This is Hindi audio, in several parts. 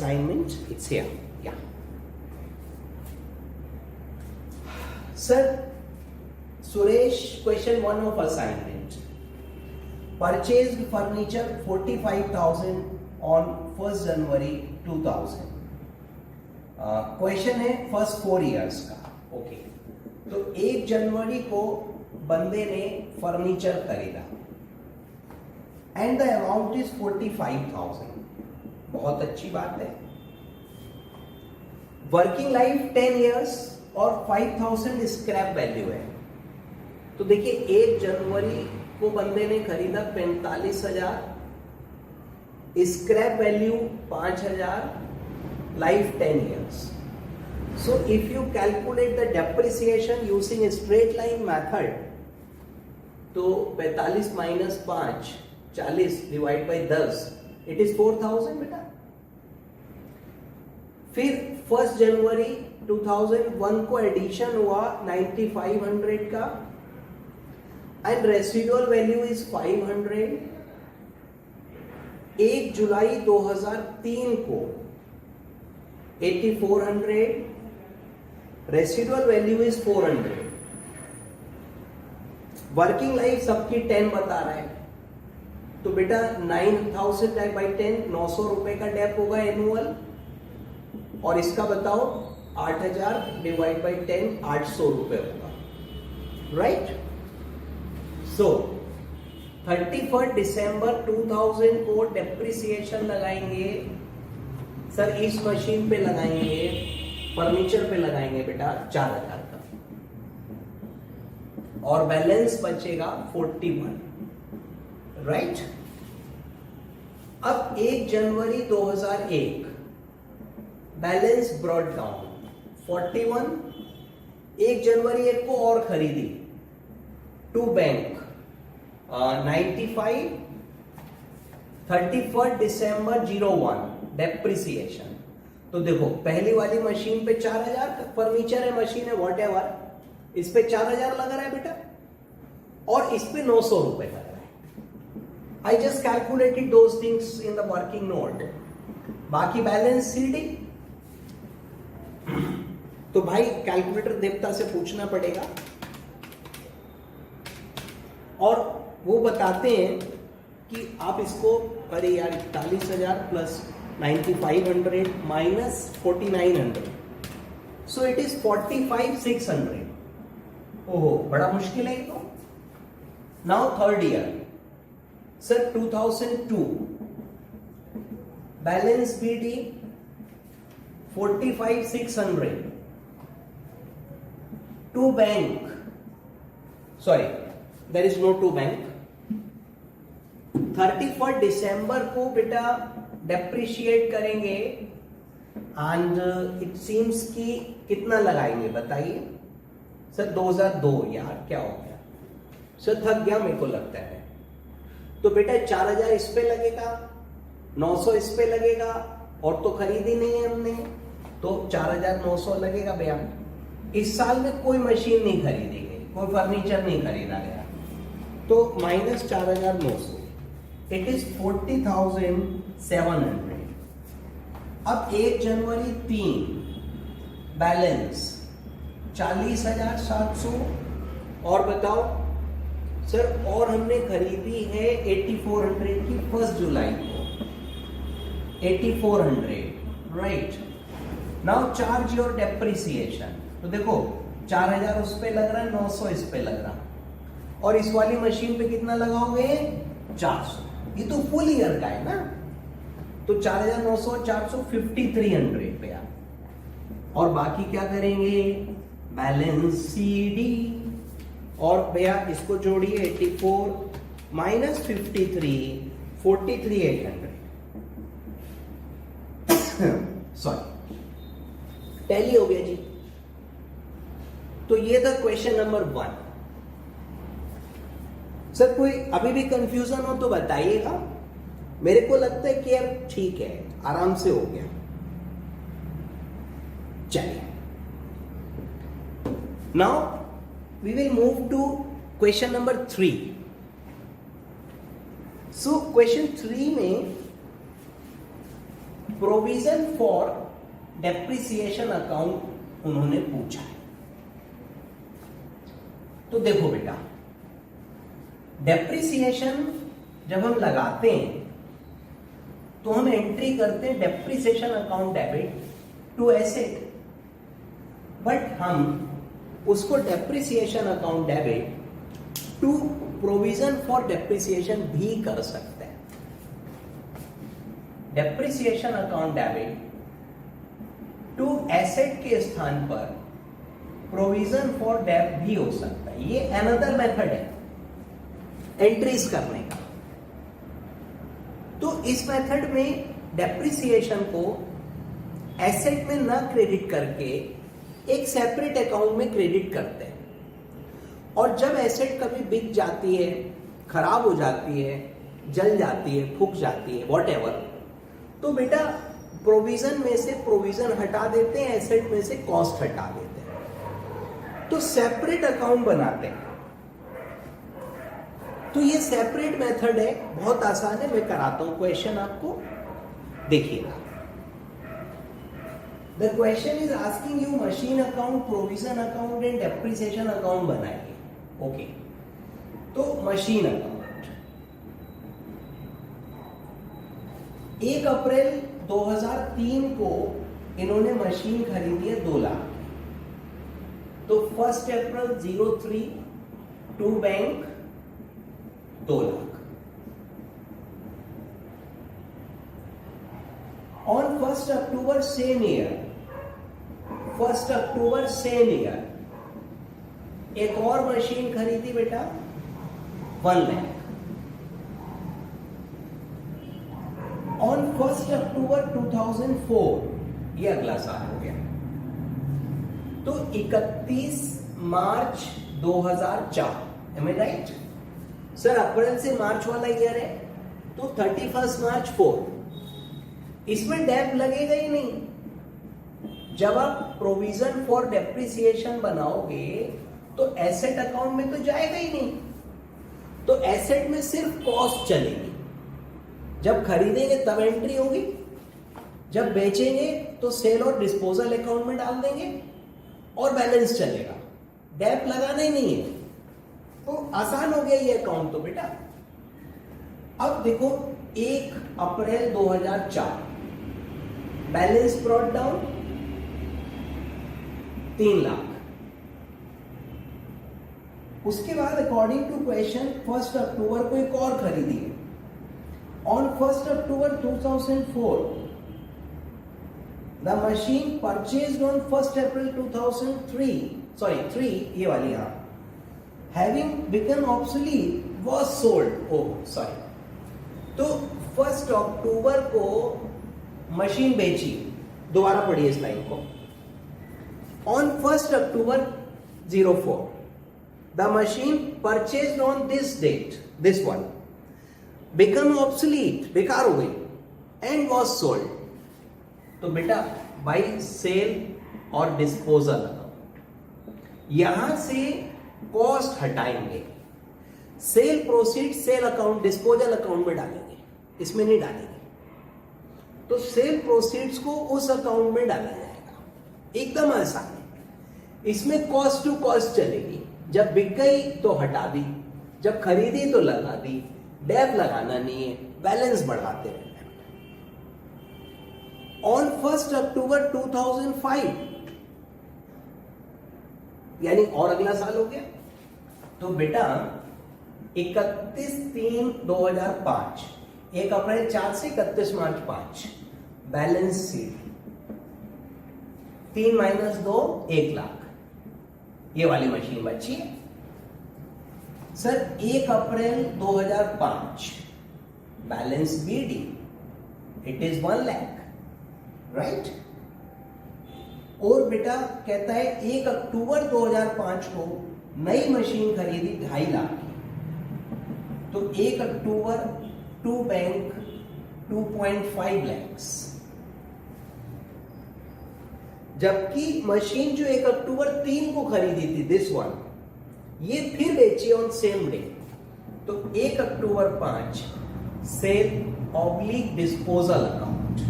assignment. It's here. Yeah. Sir, Suresh, question 1 of assignment. Purchased furniture 45,000 on 1st January 2000. Question है फर्स्ट 4 इयर्स का. ओके, तो 1 जनवरी को बंदे ने फर्नीचर खरीदा एंड द अमाउंट इज 45,000. बहुत अच्छी बात है. वर्किंग लाइफ 10 इयर्स और 5,000 स्क्रैप वैल्यू है. तो देखिए 1 जनवरी को बंदे ने खरीदा 45,000, scrap value 5,000, life 10 years. So if you calculate the depreciation using a straight line method, तो 45 minus 5, 40 divide by 10, it is 4,000 बेटा. फिर 1 जनवरी 2001 को एडिशन हुआ 9,500 का एंड रेसिडुअल वैल्यू इज 500. 1 जुलाई 2003 को 8,400, residual value is 400. Working life सबकी 10 बता रहा है, तो बेटा 9,000 बाई 10, 900 रुपए का डेप होगा एनुअल. और इसका बताओ 8,000 डिवाइड बाई 10, 800 रुपए होगा. राइट. सो 31 दिसंबर 2000 को डेप्रिसिएशन लगाएंगे. सर इस मशीन पे लगाएंगे, फर्नीचर पे लगाएंगे बेटा 4,000 का, और बैलेंस बचेगा 41. राइट. अब 1 जनवरी 2001 बैलेंस ब्रॉट डाउन 41. 1 जनवरी 1 को और खरीदी टू बैंक 95. 31 December 01 depreciation. तो देखो पहली वाली मशीन पे 4,000, फर्नीचर है, मशीन है, वॉट एवर, इस पे 4,000 लग रहा है बेटा, और इस पे 900 रुपए लग रहा है. I just calculated those things in the working note. बाकी बैलेंस सीडी. तो भाई कैलकुलेटर देवता से पूछना पड़ेगा, और वो बताते हैं कि आप इसको, अरे यार 41,000 plus 9,500 minus 4,900, so it is 45,600. ओहो बड़ा मुश्किल है ये तो. Now 3rd year. Sir 2002 balance BD 45,600 to bank. Sorry, there is no to bank. 31 दिसंबर को बेटा डेप्रिशिएट करेंगे एंड इट सीम्स कि कितना लगाएंगे बताइए. सर 2002. यार क्या हो गया सर, थक गया मेरे को लगता है. तो बेटा 4,000 इस पे लगेगा, 900 इस पे लगेगा, और तो खरीदी नहीं है हमने, तो 4,900 लगेगा भैया. इस साल में कोई मशीन नहीं खरीदी गई, कोई फर्नीचर नहीं खरीदा गया, तो माइनस 4,900, इट इज 40,700. अब 1 जनवरी 3 बैलेंस 40,700. और बताओ सर, और हमने खरीदी है 8,400 की 1 जुलाई को. 8,400. Right. Now charge your depreciation. तो देखो 4,000 उस पे लग रहा है, 900 इस पे लग रहा, और इस वाली मशीन पे कितना लगाओगे 400. ये तो फुल ईयर का है ना, तो 4,900 400 5,300 पे आ. और बाकी क्या करेंगे, बैलेंस सीडी, और भैया इसको जोड़िए 84 माइनस 53 43,800. सॉरी, टैली हो गया जी. तो ये था क्वेश्चन नंबर 1. सर कोई अभी भी कंफ्यूजन हो तो बताइएगा. मेरे को लगता है कि यार ठीक है, आराम से हो गया. चलिए, now we will move to question number 3. So question 3 में प्रोविजन फॉर डेप्रिसिएशन अकाउंट उन्होंने पूछा है। तो देखो बेटा, डेप्रिसिएशन जब हम लगाते हैं तो हम एंट्री करते हैं depreciation account debit to asset, but हम उसको depreciation account debit to provision for depreciation भी कर सकते हैं। Depreciation account debit to asset के स्थान पर प्रोविजन फॉर डेप भी हो सकता है। ये अनदर मेथड है एंट्रीज करने का। तो इस मेथड में डेप्रिसिएशन को एसेट में ना क्रेडिट करके एक सेपरेट अकाउंट में क्रेडिट करते हैं, और जब एसेट कभी बिक जाती है, खराब हो जाती है, जल जाती है, फूक जाती है, व्हाटएवर, तो बेटा प्रोविजन में से प्रोविजन हटा देते हैं, एसेट में से कॉस्ट हटा देते हैं, तो सेपरेट अकाउंट बनाते हैं। तो ये सेपरेट मेथड है, बहुत आसान है, मैं कराता हूं क्वेश्चन आपको, देखिएगा। The question is asking you machine account, provision account and depreciation account बनाइए। ओके, तो मशीन अकाउंट 1 अप्रैल 2003 को इन्होंने मशीन खरीदी है 2 लाख। तो 1 April 03 to bank 2 lakh. On 1 October same year, 1 October same year एक और मशीन खरीदी बेटा 1 लाख। ऑन 1 अक्टूबर 2004, ये अगला साल हो गया, तो 31 मार्च 2004। एम आई राइट? सर अप्रैल से मार्च वाला ईयर है, तो 31 मार्च 4, इसमें डेप लगेगा ही नहीं। जब आप प्रोविजन फॉर डेप्रिसिएशन बनाओगे तो एसेट अकाउंट में तो जाएगा ही नहीं, तो एसेट में सिर्फ कॉस्ट चलेगी। जब खरीदेंगे तब एंट्री होगी, जब बेचेंगे तो सेल और डिस्पोजल अकाउंट में डाल देंगे और बैलेंस चलेगा, डेप लगाना ही नहीं है। तो आसान हो गया ये अकाउंट तो बेटा। अब देखो 1 अप्रैल 2004 बैलेंस ब्रॉट डाउन 3 लाख। उसके बाद अकॉर्डिंग टू क्वेश्चन 1 अक्टूबर को एक और खरीदी है। On 1 October 2004 the machine purchased on 1 अप्रैल 2003 ये वाली, यहां having become obsolete was sold। तो 1 अक्टूबर को मशीन बेची, दोबारा पढ़िए इस लाइन को। On 1 October 04 the machine purchased on this date, this one become obsolete, बेकार हो गई, एंड वॉज सोल्ड। तो बेटा बाई सेल और डिस्पोजल, यहां से कॉस्ट हटाएंगे, cell proceed sale account disposal account में डालेंगे, इसमें नहीं डालेंगे। तो सेल प्रोसीड्स को उस अकाउंट में डाला जाएगा, एकदम आसान है। इसमें कॉस्ट टू कॉस्ट चलेगी, जब बिक गई तो हटा दी, जब खरीदी तो लगा दी, डेप लगाना नहीं है, बैलेंस बढ़ाते रहना। ऑन 1 अक्टूबर 2005 यानी और अगला साल हो गया, तो बेटा 31/3/2005, 1 अप्रैल 4 से 31 मार्च 5, बैलेंस शीट 3 - 2 1 लाख, ये वाली मशीन बची है। Sir 1 April 2005 balance BD, it is 1 lakh, right. और बेटा कहता है 1 अक्टूबर 2005 को नई मशीन खरीदी 2.5 लाख की, तो 1 अक्टूबर टू बैंक 2.5 लाख। जबकि मशीन जो 1 अक्टूबर 3 को खरीदी थी, दिस वन, ये फिर बेची ऑन सेम डे, तो 1 अक्टूबर 5 सेल ऑब्लिक डिस्पोजल अकाउंट,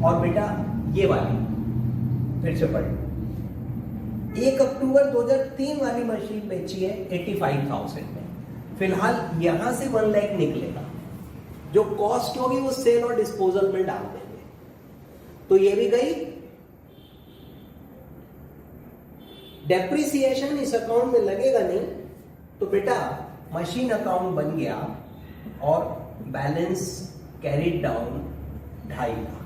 और बेटा ये वाली फिर से पढ़, 1 अक्टूबर 2003 वाली मशीन बेची है 85,000 में। फिलहाल यहां से 1 लाख निकलेगा, जो कॉस्ट होगी वो सेल और डिस्पोजल में डाल देंगे, तो ये भी गई। डेप्रिसिएशन इस अकाउंट में लगेगा नहीं, तो बेटा मशीन अकाउंट बन गया और बैलेंस कैरिड डाउन 2.5 लाख।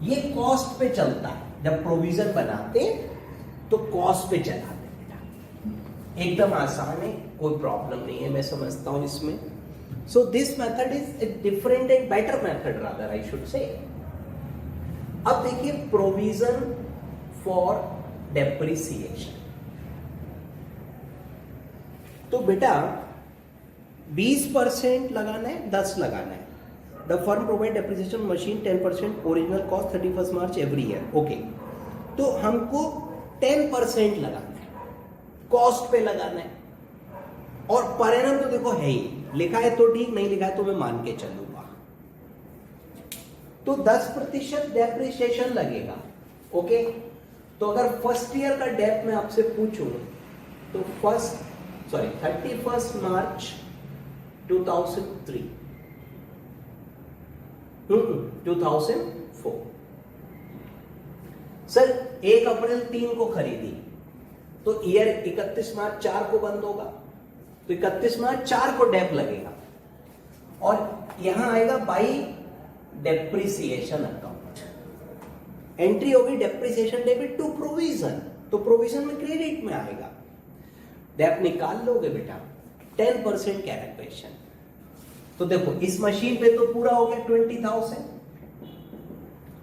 ये कॉस्ट पे चलता है, जब प्रोविजन बनाते तो कॉस्ट पे चलाते बेटा, एकदम आसान है, कोई प्रॉब्लम नहीं है, मैं समझता हूं इसमें। So this method is a different and better method rather I should say. अब देखिए प्रोविजन फॉर डेप्रिसिएशन, तो बेटा 20% लगाना है, 10 लगाना है। The firm provide depreciation machine 10% original cost 31 March every year. Okay, तो हमको 10% लगाना है, कॉस्ट पे लगाना है, और पर एनम तो देखो है ही, लिखा है तो ठीक, नहीं लिखा है तो मैं मान के चलूंगा। तो 10% डेप्रिसिएशन लगेगा। ओके, तो अगर फर्स्ट ईयर का डेप मैं आपसे पूछूं तो 31 मार्च 2003 2004। सर 1 अप्रैल 3 को खरीदी, तो ईयर 31 मार्च 4 को बंद होगा, तो 31 मार्च 4 को डेप लगेगा, और यहां आएगा बाई डेप्रिसिएशन अकाउंट। एंट्री होगी डेप्रिसिएशन डेबिट टू प्रोविजन, तो प्रोविजन में क्रेडिट में आएगा। डेप निकाल लोगे बेटा, 10% कैलकुलेशन। तो देखो इस मशीन पे तो पूरा हो गया 20,000,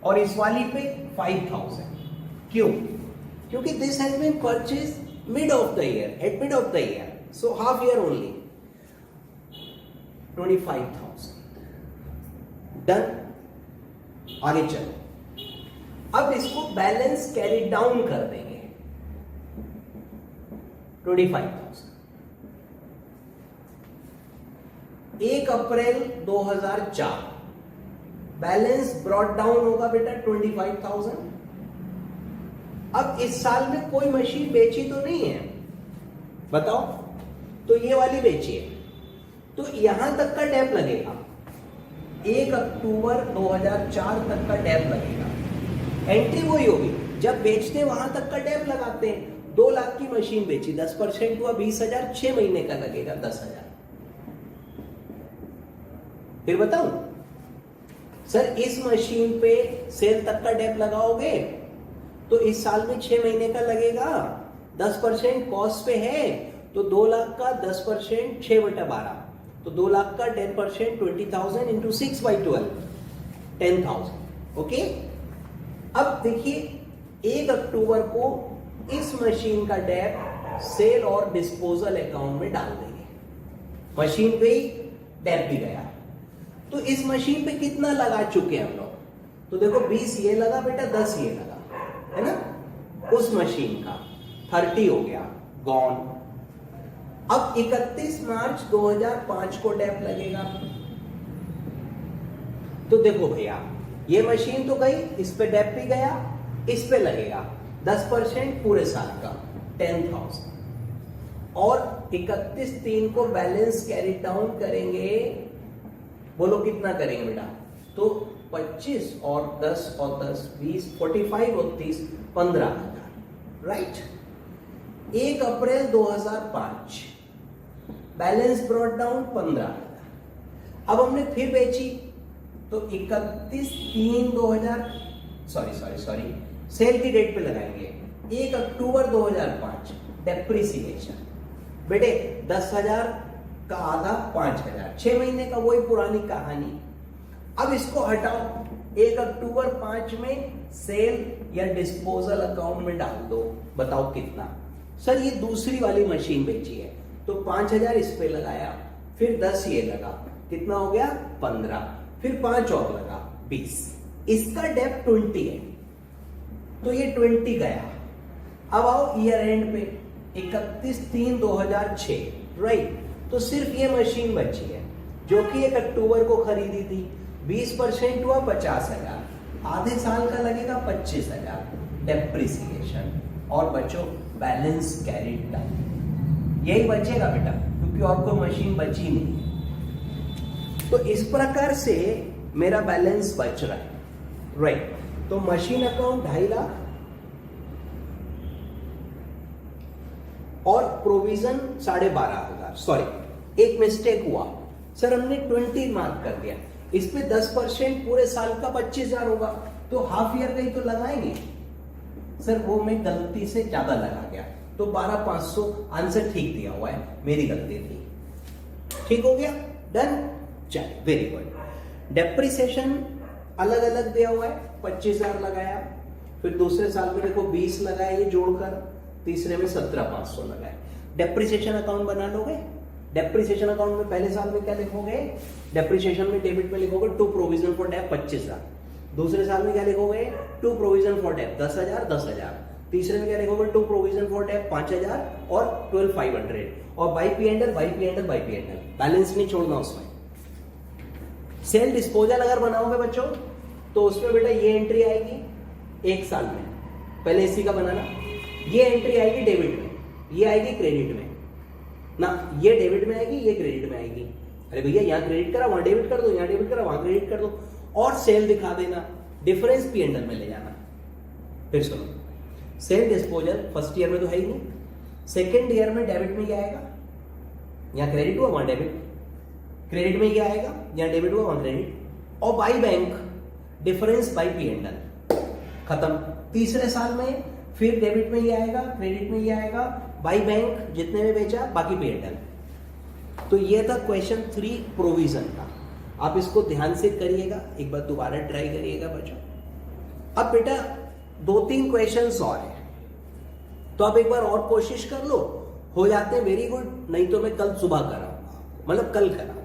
और इस वाली पे 5,000। क्यों? क्योंकि this has been purchase mid of the year, at mid of the year, so half year only, 25,000 done. आगे चलो, अब इसको बैलेंस कैरी डाउन कर देंगे 25,000। 1 अप्रैल 2004 बैलेंस ब्रॉट डाउन होगा बेटा 25,000। अब इस साल में कोई मशीन बेची तो नहीं है, बताओ, तो ये वाली बेची है, तो यहां तक का डेप लगेगा, 1 अक्टूबर 2004 तक का डेप लगेगा। एंट्री वही होगी, जब बेचते वहां तक का डेप लगाते हैं। 2 लाख की मशीन बेची, 10% हुआ 20,000, 6 महीने का लगेगा 10,000। फिर बताऊं सर, इस मशीन पे सेल तक का डेप लगाओगे तो इस साल में 6 महीने का लगेगा, 10% कॉस्ट पे है, तो 2 लाख का 10% 6/12, तो 2 लाख का 10% 20,000 इंटू 6/12 10,000। ओके, अब देखिए 1 अक्टूबर को इस मशीन का डेप सेल और डिस्पोजल अकाउंट में डाल देंगे। मशीन पे ही डेप भी गया, तो इस मशीन पे कितना लगा चुके हैं हम लोग, तो देखो 20 ये लगा बेटा, 10 ये लगा, है ना, उस मशीन का 30 हो गया, गॉन। अब 31 मार्च 2005 को डेप लगेगा, तो देखो भैया ये मशीन तो गई, इस पे डेप भी गया, इस पे लगेगा 10% पूरे साल का 10,000, और 31/3 को बैलेंस कैरी डाउन करेंगे। बोलो कितना करेंगे बेटा, तो 25 और 10 और 10 20 45 और 30 15,000, right. 1 April 2005 balance brought down 15,000। अब हमने फिर बेची तो 31/3/2000 सॉरी सेल की डेट पे लगाएंगे 1 अक्टूबर 2005 डेप्रिसिएशन। बेटे 10,000 का आधा 5,000, 6 महीने का वही पुरानी कहानी। अब इसको हटाओ, 1 अक्टूबर 5 में सेल या डिस्पोजल अकाउंट में डाल दो, बताओ कितना। सर ये दूसरी वाली मशीन बेची है, तो 5,000 इस पे लगाया, फिर 10 ये लगा, कितना हो गया 15, फिर 5 और लगा 20, इसका डेप 20 है, तो ये 20 गया। अब आओ ईयर एंड पे 31/3/2006, राइट, तो सिर्फ ये मशीन बची है जो कि 1 अक्टूबर को खरीदी थी, 20% हुआ 50,000, आधे साल का लगेगा 25,000 डेप्रिसिएशन, और बच्चों बैलेंस कैरिड डाउन, यही बचेगा बेटा, क्योंकि और कोई मशीन बची नहीं। तो इस प्रकार से मेरा बैलेंस बच रहा है, राइट। तो मशीन अकाउंट 2.5 लाख और प्रोविजन 12,500। सॉरी, एक मिस्टेक हुआ सर, हमने 20 मार्क कर दिया, इस पे 10% पूरे साल का 25,000 होगा, तो हाफ ईयर का ही तो लगाएंगे सर, वो मैं गलती से ज्यादा लगा गया, तो 12,500 आंसर ठीक दिया हुआ है, मेरी गलती थी। ठीक हो गया, डन, चलिए वेरी गुड। डेप्रिसिएशन अलग अलग दिया हुआ है, 25,000 लगाया, फिर दूसरे साल में देखो 20 लगाया ये जोड़कर, तीसरे में 17,500 लगाया। डेप्रिसिएशन अकाउंट बना लोगे। डेप्रिसिएशन अकाउंट में पहले साल में क्या लिखोगे, डेप्रिसिएशन में डेबिट में लिखोगे टू प्रोविजन फॉर डेप 25,000, दूसरे साल में क्या लिखोगे, टू प्रोविजन फॉर डेप 10,000 10,000, तीसरे में क्या लिखोगे, टू प्रोविजन फॉर डेप 5,000 और 12,500, और by P and L by P and L by P and L, balance नहीं छोड़ना उसमें। सेल डिस्पोजल अगर बनाओगे बच्चों, तो उसमें बेटा ये एंट्री आएगी एक साल में, पहले इसी का बनाना, ये एंट्री आएगी डेबिट में, ये आएगी क्रेडिट में ना, ये डेबिट में आएगी, ये क्रेडिट में आएगी। अरे भैया यहाँ क्रेडिट करा वहां डेबिट कर दो, यहाँ डेबिट करा वहां क्रेडिट कर दो, और सेल दिखा देना, डिफरेंस पी एंडल में ले जाना। फिर सुनो, सेल डिस्पोजल फर्स्ट ईयर में तो है ही नहीं, सेकेंड ईयर में डेबिट में क्या आएगा, यहाँ क्रेडिट हुआ वहां डेबिट, क्रेडिट में क्या आएगा, यहाँ डेबिट हुआ वहां क्रेडिट, और by bank difference by P and L, खत्म। तीसरे साल में फिर डेबिट में ये आएगा, क्रेडिट में ये आएगा, बाई बैंक जितने में बेचा बाकी पी एंडल। तो ये था क्वेश्चन 3 प्रोविजन का। आप इसको ध्यान से करिएगा, एक बार दोबारा ट्राई करिएगा बच्चों। अब बेटा 2-3 क्वेश्चंस और हैं, तो आप एक बार और कोशिश कर लो, हो जाते हैं वेरी गुड, नहीं तो मैं कल सुबह कराऊंगा, मतलब कल कराऊंगा।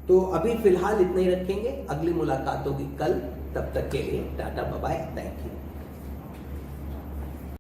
तो अभी फिलहाल इतना ही रखेंगे, अगली मुलाकात होगी कल, तब तक के लिए tata bye bye, thank you.